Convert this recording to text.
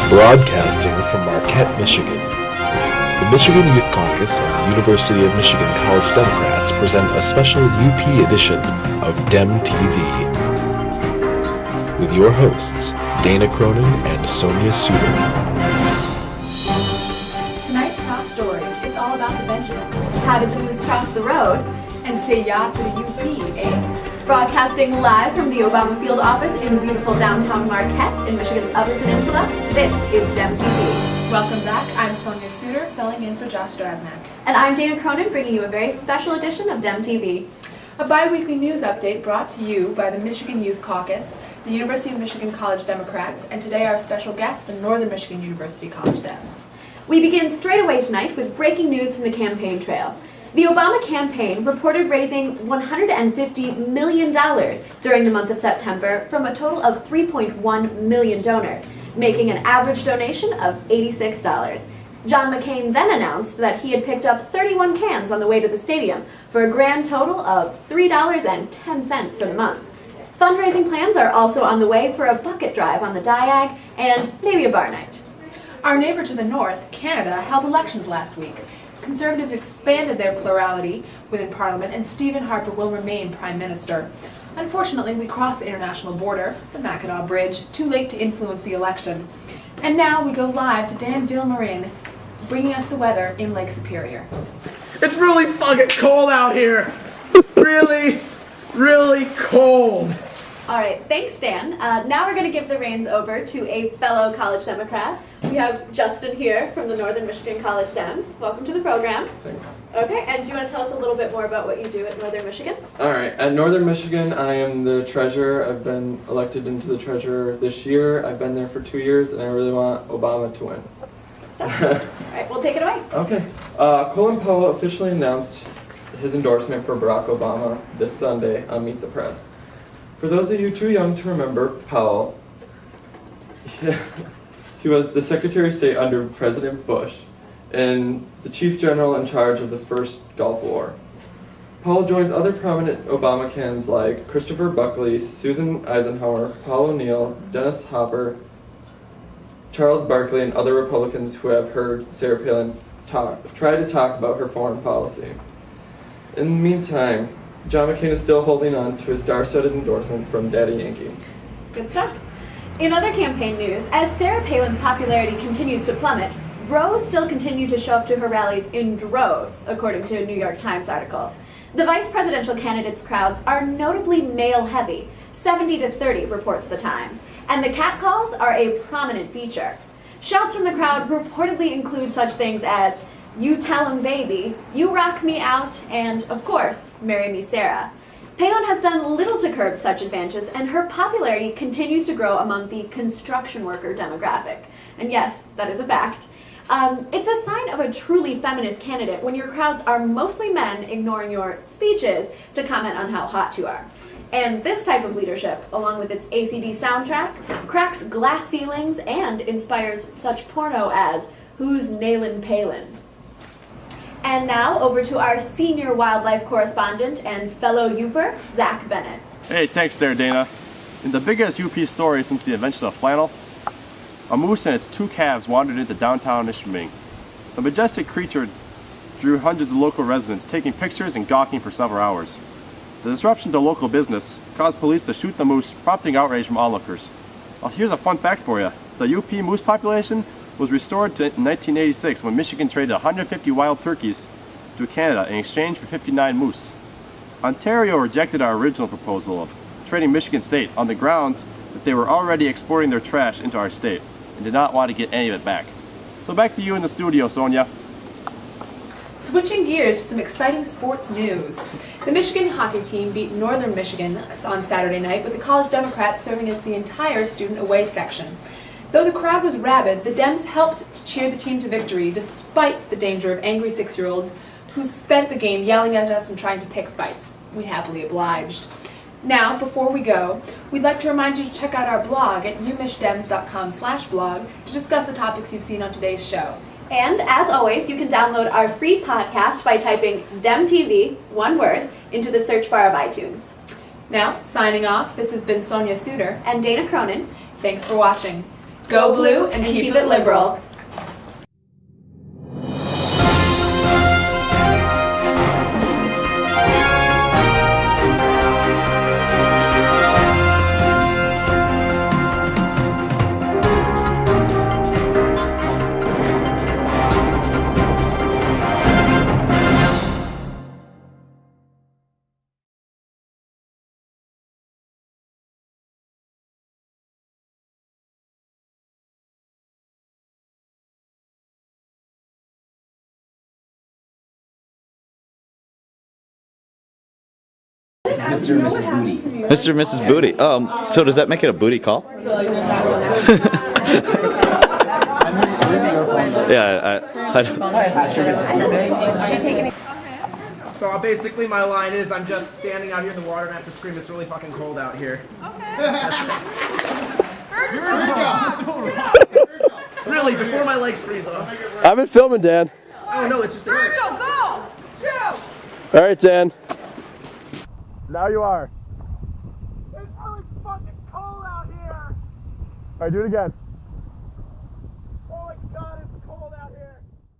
Broadcasting from Marquette, Michigan, the Michigan Youth Caucus and the University of Michigan College Democrats present a special UP edition of DEMTV with your hosts, Dana Cronin and Sonia Suter. Tonight's top stories, it's all about the Benjamins. How did the moose cross the road? And say yah to the UP, eh? Broadcasting live from the Obama Field office in beautiful downtown Marquette in Michigan's Upper Peninsula, this is DEMTV. Welcome back. I'm Sonia Suter, filling in for Josh Strasmack. And I'm Dana Cronin, bringing you a very special edition of DEMTV. A bi-weekly news update brought to you by the Michigan Youth Caucus, the University of Michigan College Democrats, and today our special guest, the Northern Michigan University College Dems. We begin straight away tonight with breaking news from the campaign trail. The Obama campaign reported raising $150 million during the month of September from a total of 3.1 million donors, making an average donation of $86. John McCain then announced that he had picked up 31 cans on the way to the stadium for a grand total of $3.10 for the month. Fundraising plans are also on the way for a bucket drive on the Diag and maybe a bar night. Our neighbor to the north, Canada, held elections last week. Conservatives expanded their plurality within Parliament, and Stephen Harper will remain Prime Minister. Unfortunately, we crossed the international border, the Mackinac Bridge, too late to influence the election. And now we go live to Dan Villamarin, bringing us the weather in Lake Superior. It's really fucking cold out here. Really, really cold. All right, thanks, Dan. Now we're going to give the reins over to a fellow college Democrat. We have Justin here from the Northern Michigan College Dems. Welcome to the program. Thanks. Okay, and do you want to tell us a little bit more about what you do at Northern Michigan? All right, at Northern Michigan, I am the treasurer. I've been elected into the treasurer this year. I've been there for 2 years, and I really want Obama to win. All right, we'll take it away. Okay. Colin Powell officially announced his endorsement for Barack Obama this Sunday on Meet the Press. For those of you too young to remember Powell, he was the Secretary of State under President Bush and the Chief General in charge of the first Gulf War. Powell joins other prominent Obama cans like Christopher Buckley, Susan Eisenhower, Paul O'Neill, Dennis Hopper, Charles Barkley, and other Republicans who have heard Sarah Palin try to talk about her foreign policy. In the meantime, John McCain is still holding on to his star-studded endorsement from Daddy Yankee. Good stuff. In other campaign news, as Sarah Palin's popularity continues to plummet, bros still continue to show up to her rallies in droves, according to a New York Times article. The vice presidential candidates' crowds are notably male-heavy, 70-30, reports the Times, and the catcalls are a prominent feature. Shouts from the crowd reportedly include such things as, "You tell 'em, baby," "You rock me out," and, of course, "Marry me, Sarah." Palin has done little to curb such advances, and her popularity continues to grow among the construction worker demographic. And yes, that is a fact. It's a sign of a truly feminist candidate when your crowds are mostly men ignoring your speeches to comment on how hot you are. And this type of leadership, along with its ACD soundtrack, cracks glass ceilings and inspires such porno as "Who's Nailin' Palin?" And now, over to our senior wildlife correspondent and fellow Yooper, Zach Bennett. Hey, thanks there, Dana. In the biggest UP story since the invention of flannel, a moose and its 2 calves wandered into downtown Michigan. The majestic creature drew hundreds of local residents, taking pictures and gawking for several hours. The disruption to local business caused police to shoot the moose, prompting outrage from onlookers. Well, here's a fun fact for you. The UP moose population was restored in 1986 when Michigan traded 150 wild turkeys to Canada in exchange for 59 moose. Ontario rejected our original proposal of trading Michigan State on the grounds that they were already exporting their trash into our state and did not want to get any of it back. So back to you in the studio, Sonia. Switching gears to some exciting sports news. The Michigan hockey team beat Northern Michigan on Saturday night, with the College Democrats serving as the entire student away section. Though the crowd was rabid, the Dems helped to cheer the team to victory despite the danger of angry 6-year-olds who spent the game yelling at us and trying to pick fights. We happily obliged. Now, before we go, we'd like to remind you to check out our blog at umishdems.com/blog to discuss the topics you've seen on today's show. And as always, you can download our free podcast by typing DEMTV, one word, into the search bar of iTunes. Now, signing off, this has been Sonia Suter and Dana Cronin. Thanks for watching. Go blue and keep it liberal. Mr. and Mrs. Booty. Mr. and Mrs. Booty. So does that make it a booty call? Yeah, I don't. So basically my line is I'm just standing out here in the water and I have to scream it's really fucking cold out here. Really, before my legs freeze off. I've been filming, Dan. Oh no, it's just Virgil, go! Joe! All right, Dan. Now you are. It's really fucking cold out here. All right, do it again.